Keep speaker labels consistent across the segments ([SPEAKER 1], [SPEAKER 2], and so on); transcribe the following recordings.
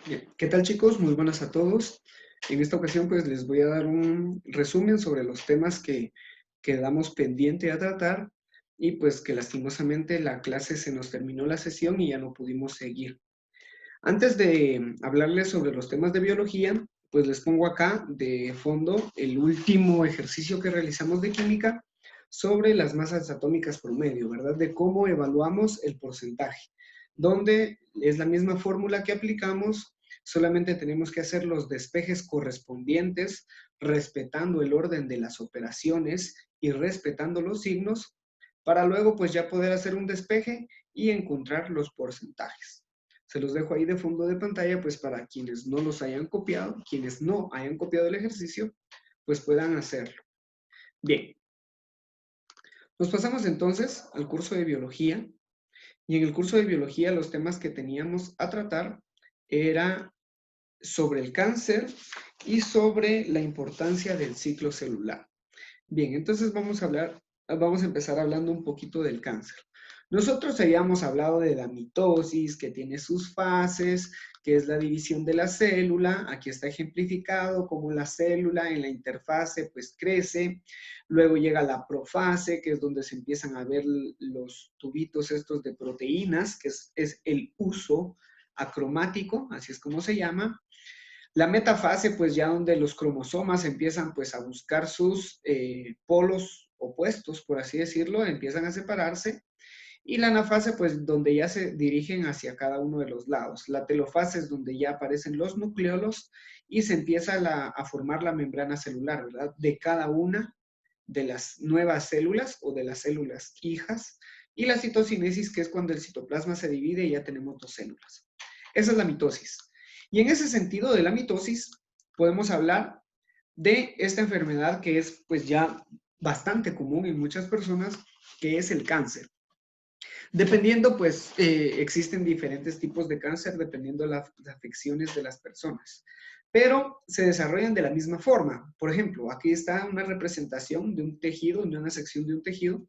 [SPEAKER 1] Bien, ¿qué tal chicos? Muy buenas a todos. En esta ocasión pues les voy a dar un resumen sobre los temas que quedamos pendiente a tratar y pues que lastimosamente la clase se nos terminó la sesión y ya no pudimos seguir. Antes de hablarles sobre los temas de biología, pues les pongo acá de fondo el último ejercicio que realizamos de química sobre las masas atómicas promedio, ¿verdad? De cómo evaluamos el porcentaje, donde es la misma fórmula que aplicamos, solamente tenemos que hacer los despejes correspondientes, respetando el orden de las operaciones y respetando los signos, para luego pues ya poder hacer un despeje y encontrar los porcentajes. Se los dejo ahí de fondo de pantalla, pues para quienes no los hayan copiado, quienes no hayan copiado el ejercicio, pues puedan hacerlo. Bien, nos pasamos entonces al curso de biología. Y en el curso de biología los temas que teníamos a tratar era sobre el cáncer y sobre la importancia del ciclo celular. Bien, entonces vamos a empezar hablando un poquito del cáncer. Nosotros habíamos hablado de la mitosis, que tiene sus fases, que es la división de la célula. Aquí está ejemplificado cómo la célula en la interfase pues crece. Luego llega la profase, que es donde se empiezan a ver los tubitos estos de proteínas, que es el uso acromático, así es como se llama. La metafase, pues ya donde los cromosomas empiezan pues a buscar sus polos opuestos, por así decirlo, empiezan a separarse. Y la anafase, pues donde ya se dirigen hacia cada uno de los lados. La telofase es donde ya aparecen los nucleolos y se empieza a formar la membrana celular, ¿verdad? De cada una de las nuevas células o de las células hijas. Y la citocinesis, que es cuando el citoplasma se divide y ya tenemos dos células. Esa es la mitosis. Y en ese sentido de la mitosis, podemos hablar de esta enfermedad que es pues ya bastante común en muchas personas, que es el cáncer. Dependiendo, pues, existen diferentes tipos de cáncer dependiendo de las afecciones de las personas, pero se desarrollan de la misma forma. Por ejemplo, aquí está una representación de un tejido, de una sección de un tejido,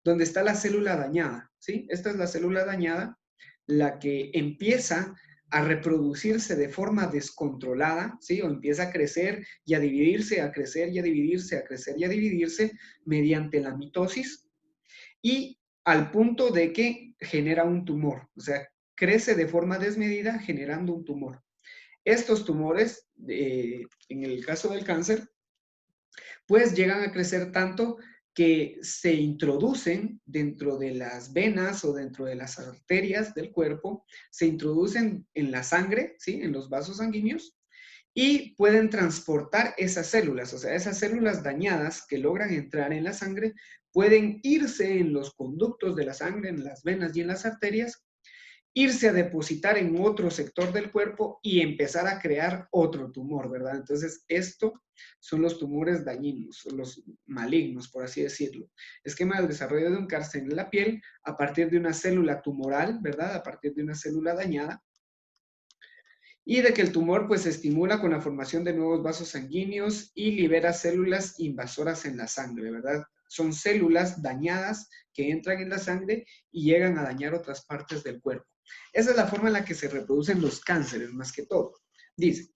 [SPEAKER 1] donde está la célula dañada, ¿sí? Esta es la célula dañada, la que empieza a reproducirse de forma descontrolada, ¿sí? O empieza a crecer y a dividirse, a crecer y a dividirse, a crecer y a dividirse mediante la mitosis, y al punto de que genera un tumor, o sea, crece de forma desmedida generando un tumor. Estos tumores, en el caso del cáncer, pues llegan a crecer tanto que se introducen dentro de las venas o dentro de las arterias del cuerpo, se introducen en la sangre, ¿sí? En los vasos sanguíneos, y pueden transportar esas células, o sea, esas células dañadas que logran entrar en la sangre, pueden irse en los conductos de la sangre, en las venas y en las arterias, irse a depositar en otro sector del cuerpo y empezar a crear otro tumor, ¿verdad? Entonces, esto son los tumores dañinos, son los malignos, por así decirlo. Esquema del desarrollo de un cáncer en la piel a partir de una célula tumoral, ¿verdad? A partir de una célula dañada, y de que el tumor pues se estimula con la formación de nuevos vasos sanguíneos y libera células invasoras en la sangre, ¿verdad? Son células dañadas que entran en la sangre y llegan a dañar otras partes del cuerpo. Esa es la forma en la que se reproducen los cánceres, más que todo. Dice,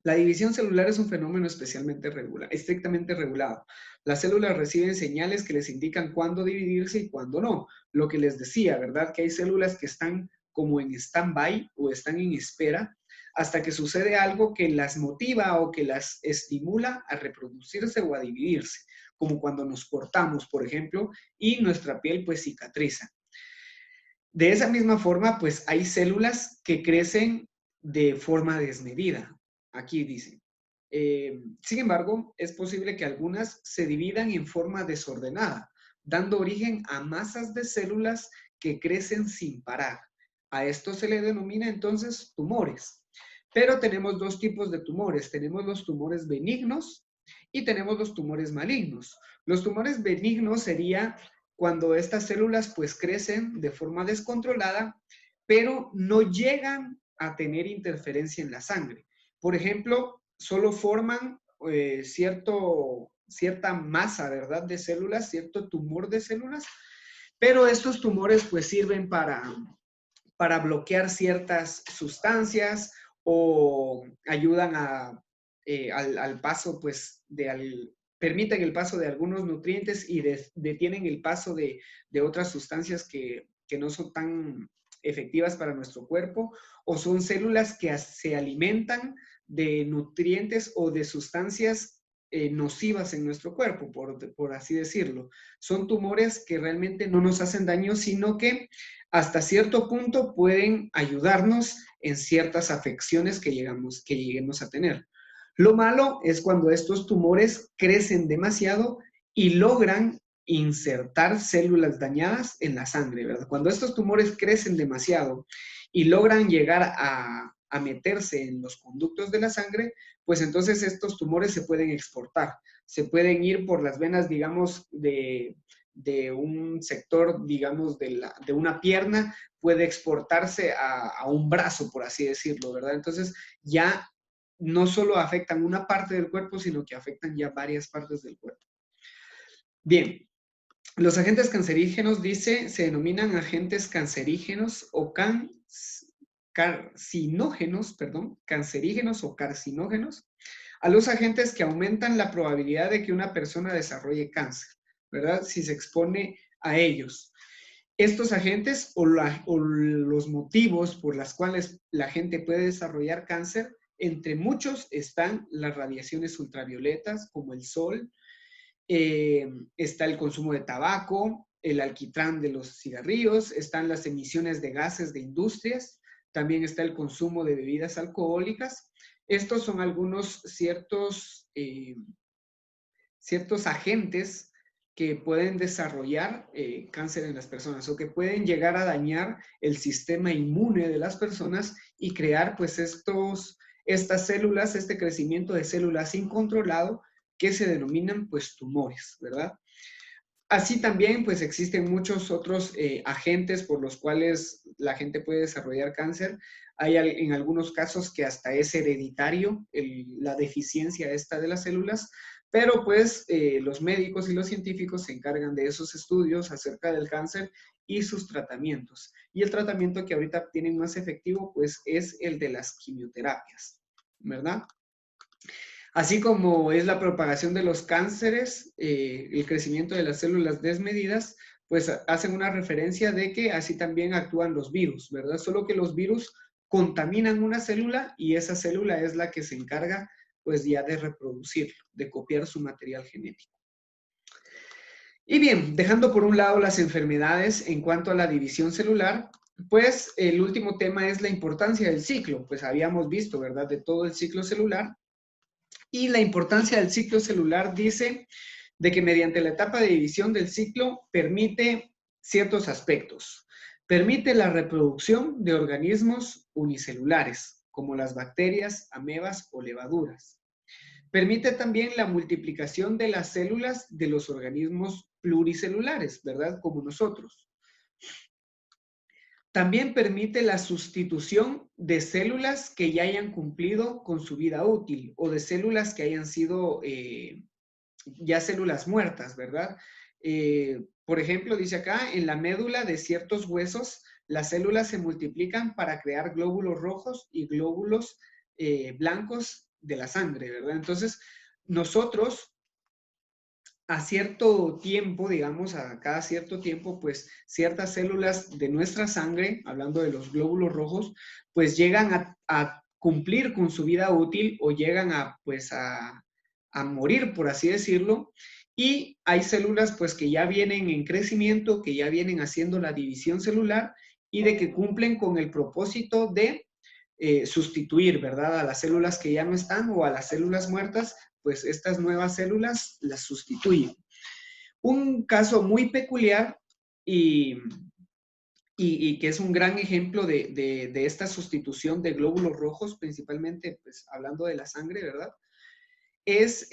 [SPEAKER 1] la división celular es un fenómeno estrictamente regulado. Las células reciben señales que les indican cuándo dividirse y cuándo no. Lo que les decía, ¿verdad? Que hay células que están como en stand-by o están en espera hasta que sucede algo que las motiva o que las estimula a reproducirse o a dividirse, como cuando nos cortamos, por ejemplo, y nuestra piel pues cicatriza. De esa misma forma, pues hay células que crecen de forma desmedida. Aquí dice. Sin embargo, es posible que algunas se dividan en forma desordenada, dando origen a masas de células que crecen sin parar. A esto se le denomina entonces tumores. Pero tenemos dos tipos de tumores. Tenemos los tumores benignos y tenemos los tumores malignos. Los tumores benignos sería cuando estas células pues crecen de forma descontrolada, pero no llegan a tener interferencia en la sangre. Por ejemplo, solo forman cierta masa, ¿verdad?, de células, cierto tumor de células, pero estos tumores pues sirven para bloquear ciertas sustancias o ayudan al paso, pues, permiten el paso de algunos nutrientes y detienen el paso de otras sustancias que no son tan efectivas para nuestro cuerpo, o son células que se alimentan de nutrientes o de sustancias nocivas en nuestro cuerpo, por así decirlo. Son tumores que realmente no nos hacen daño, sino que hasta cierto punto pueden ayudarnos en ciertas afecciones que lleguemos a tener. Lo malo es cuando estos tumores crecen demasiado y logran insertar células dañadas en la sangre, ¿verdad? Cuando estos tumores crecen demasiado y logran llegar a meterse en los conductos de la sangre, pues entonces estos tumores se pueden exportar, se pueden ir por las venas, digamos, de un sector, digamos, de una pierna, puede exportarse a un brazo, por así decirlo, ¿verdad? Entonces ya no solo afectan una parte del cuerpo, sino que afectan ya varias partes del cuerpo. Bien, los agentes cancerígenos, dice, se denominan agentes cancerígenos o carcinógenos, perdón, cancerígenos o carcinógenos, a los agentes que aumentan la probabilidad de que una persona desarrolle cáncer, ¿verdad? Si se expone a ellos. Estos agentes o los motivos por los cuales la gente puede desarrollar cáncer, entre muchos están las radiaciones ultravioletas, como el sol, está el consumo de tabaco, el alquitrán de los cigarrillos, están las emisiones de gases de industrias, también está el consumo de bebidas alcohólicas. Estos son algunos ciertos agentes que pueden desarrollar cáncer en las personas o que pueden llegar a dañar el sistema inmune de las personas y crear pues estas células, este crecimiento de células incontrolado que se denominan pues tumores, ¿verdad? Así también pues existen muchos otros agentes por los cuales la gente puede desarrollar cáncer. Hay en algunos casos que hasta es hereditario la deficiencia esta de las células, pero pues los médicos y los científicos se encargan de esos estudios acerca del cáncer y sus tratamientos. Y el tratamiento que ahorita tienen más efectivo pues es el de las quimioterapias, ¿verdad? Así como es la propagación de los cánceres, el crecimiento de las células desmedidas, pues hacen una referencia de que así también actúan los virus, ¿verdad? Solo que los virus contaminan una célula y esa célula es la que se encarga pues ya de reproducirlo, de copiar su material genético. Y bien, dejando por un lado las enfermedades en cuanto a la división celular, pues el último tema es la importancia del ciclo, pues habíamos visto, ¿verdad?, de todo el ciclo celular. Y la importancia del ciclo celular dice de que mediante la etapa de división del ciclo permite ciertos aspectos. Permite la reproducción de organismos unicelulares, como las bacterias, amebas o levaduras. Permite también la multiplicación de las células de los organismos pluricelulares, ¿verdad? Como nosotros. También permite la sustitución de células que ya hayan cumplido con su vida útil o de células que hayan sido ya células muertas, ¿verdad? Por ejemplo, dice acá, en la médula de ciertos huesos, las células se multiplican para crear glóbulos rojos y glóbulos blancos de la sangre, ¿verdad? Entonces, nosotros a cierto tiempo, digamos, a cada cierto tiempo, pues ciertas células de nuestra sangre, hablando de los glóbulos rojos, pues llegan a cumplir con su vida útil o llegan pues a morir, por así decirlo, y hay células pues que ya vienen en crecimiento, que ya vienen haciendo la división celular y de que cumplen con el propósito de sustituir, ¿verdad?, a las células que ya no están o a las células muertas, pues estas nuevas células las sustituyen. Un caso muy peculiar y, que es un gran ejemplo de esta sustitución de glóbulos rojos, principalmente pues hablando de la sangre, ¿verdad?, es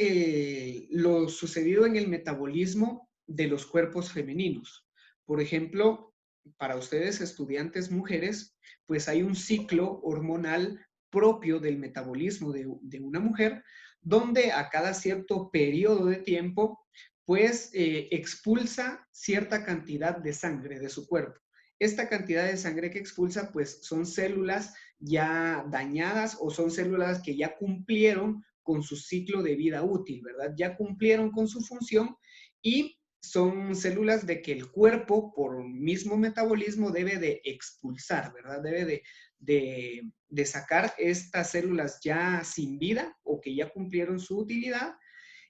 [SPEAKER 1] lo sucedido en el metabolismo de los cuerpos femeninos. Por ejemplo, para ustedes estudiantes mujeres, pues hay un ciclo hormonal propio del metabolismo de una mujer, donde a cada cierto periodo de tiempo, pues expulsa cierta cantidad de sangre de su cuerpo. Esta cantidad de sangre que expulsa, pues son células ya dañadas o son células que ya cumplieron con su ciclo de vida útil, ¿verdad? Ya cumplieron con su función y son células de que el cuerpo, por mismo metabolismo, debe de expulsar, ¿verdad? Debe de sacar estas células ya sin vida o que ya cumplieron su utilidad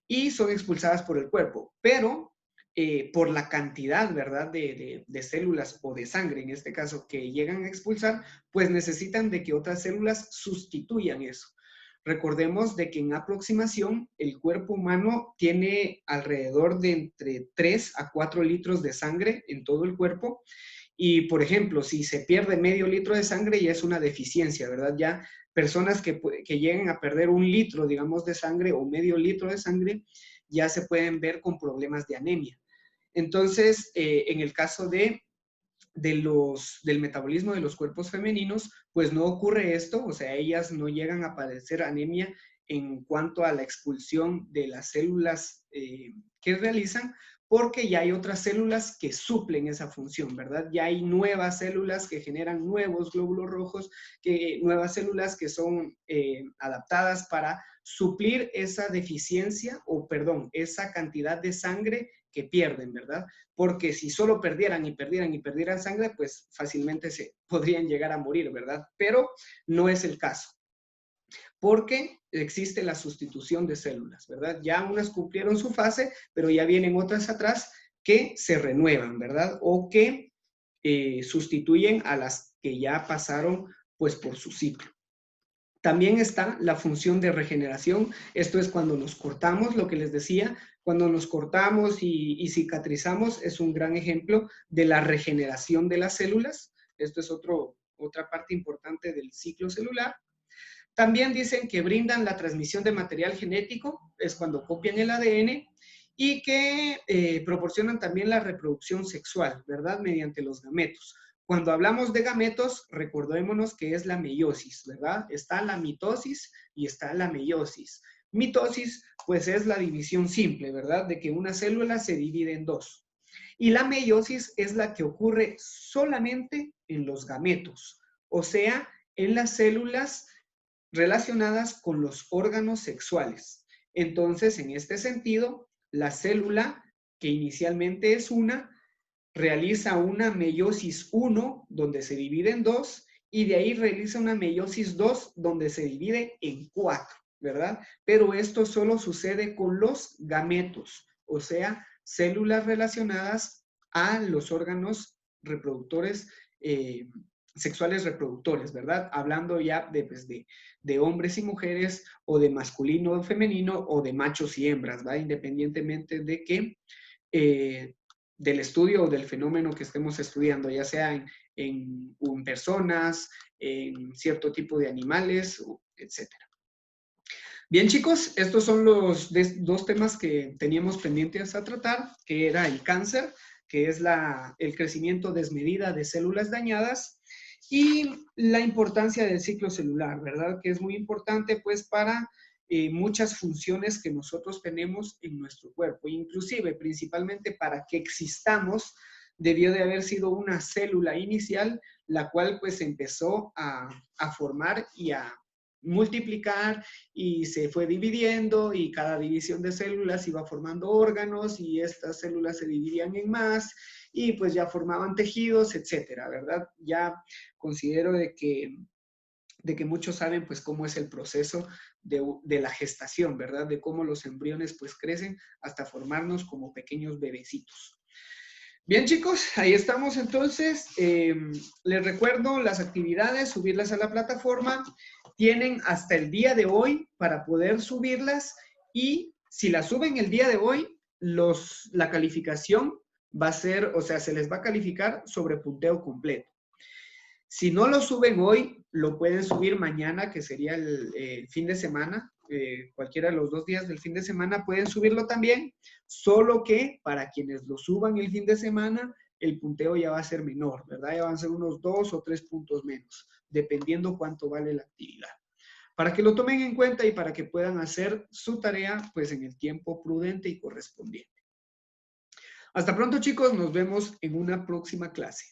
[SPEAKER 1] y son expulsadas por el cuerpo. Pero por la cantidad, ¿verdad?, de células o de sangre, en este caso, que llegan a expulsar, pues necesitan de que otras células sustituyan eso. Recordemos de que en aproximación el cuerpo humano tiene alrededor de entre 3 a 4 litros de sangre en todo el cuerpo. Y, por ejemplo, si se pierde medio litro de sangre, ya es una deficiencia, ¿verdad? Ya personas que lleguen a perder 1 litro, digamos, de sangre o medio litro de sangre, ya se pueden ver con problemas de anemia. Entonces, en el caso del metabolismo de los cuerpos femeninos, pues no ocurre esto, o sea, ellas no llegan a padecer anemia en cuanto a la expulsión de las células que realizan, porque ya hay otras células que suplen esa función, ¿verdad? Ya hay nuevas células que generan nuevos glóbulos rojos, nuevas células que son adaptadas para suplir esa deficiencia o, perdón, esa cantidad de sangre que pierden, ¿verdad? Porque si solo perdieran y perdieran y perdieran sangre, pues fácilmente se podrían llegar a morir, ¿verdad? Pero no es el caso, porque existe la sustitución de células, ¿verdad? Ya unas cumplieron su fase, pero ya vienen otras atrás que se renuevan, ¿verdad? O que sustituyen a las que ya pasaron, pues, por su ciclo. También está la función de regeneración. Esto es cuando nos cortamos, lo que les decía, cuando nos cortamos y cicatrizamos, es un gran ejemplo de la regeneración de las células. Esto es otra parte importante del ciclo celular. También dicen que brindan la transmisión de material genético, es cuando copian el ADN, y que proporcionan también la reproducción sexual, ¿verdad? Mediante los gametos. Cuando hablamos de gametos, recordémonos que es la meiosis, ¿verdad? Está la mitosis y está la meiosis. Mitosis, pues es la división simple, ¿verdad? De que una célula se divide en dos. Y la meiosis es la que ocurre solamente en los gametos, o sea, en las células relacionadas con los órganos sexuales. Entonces, en este sentido, la célula, que inicialmente es una, realiza una meiosis 1, donde se divide en dos, y de ahí realiza una meiosis 2, donde se divide en 4, ¿verdad? Pero esto solo sucede con los gametos, o sea, células relacionadas a los órganos reproductores sexuales reproductores, ¿verdad? Hablando ya de hombres y mujeres, o de masculino o femenino, o de machos y hembras, ¿va? Independientemente de que del estudio o del fenómeno que estemos estudiando, ya sea en personas, en cierto tipo de animales, etc. Bien, chicos, estos son los dos temas que teníamos pendientes a tratar, que era el cáncer, que es el crecimiento desmedida de células dañadas, y la importancia del ciclo celular, ¿verdad? Que es muy importante, pues, para muchas funciones que nosotros tenemos en nuestro cuerpo, inclusive, principalmente para que existamos, debió de haber sido una célula inicial, la cual, pues, empezó a formar y a multiplicar, y se fue dividiendo, y cada división de células iba formando órganos, y estas células se dividían en más, y pues ya formaban tejidos, etcétera, ¿verdad? Ya considero de que muchos saben pues cómo es el proceso de la gestación, ¿verdad? De cómo los embriones pues crecen hasta formarnos como pequeños bebecitos. Bien, chicos, ahí estamos entonces. Les recuerdo las actividades, subirlas a la plataforma. Tienen hasta el día de hoy para poder subirlas, y si las suben el día de hoy, la calificación va a ser, o sea, se les va a calificar sobre punteo completo. Si no lo suben hoy, lo pueden subir mañana, que sería el fin de semana. Cualquiera de los 2 días del fin de semana pueden subirlo también, solo que para quienes lo suban el fin de semana, el punteo ya va a ser menor, ¿verdad? Ya van a ser unos 2 o 3 puntos menos, dependiendo cuánto vale la actividad. Para que lo tomen en cuenta y para que puedan hacer su tarea, pues, en el tiempo prudente y correspondiente. Hasta pronto, chicos. Nos vemos en una próxima clase.